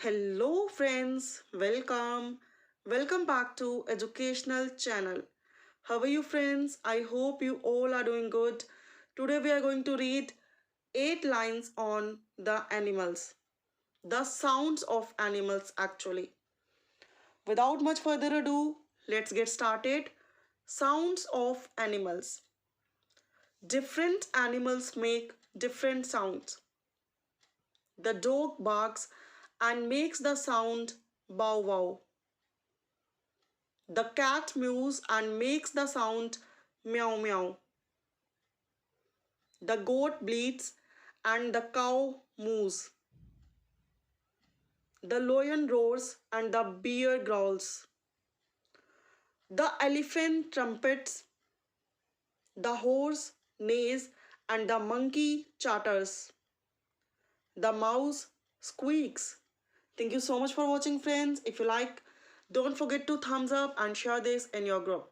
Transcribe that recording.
Hello friends, welcome back to educational channel. How are you friends? I hope you all are doing good. Today we are going to read 8 lines on the animals, the sounds of animals actually. Without much further ado, let's get started. Sounds of animals. Different animals make different sounds. The dog barks and makes the sound bow wow. The cat mews and makes the sound meow meow. The goat bleats and the cow moos. The lion roars and the bear growls. The elephant trumpets, the horse neighs and the monkey chatters. The mouse squeaks. Thank you so much for watching friends. If you like, don't forget to thumbs up and share this in your group.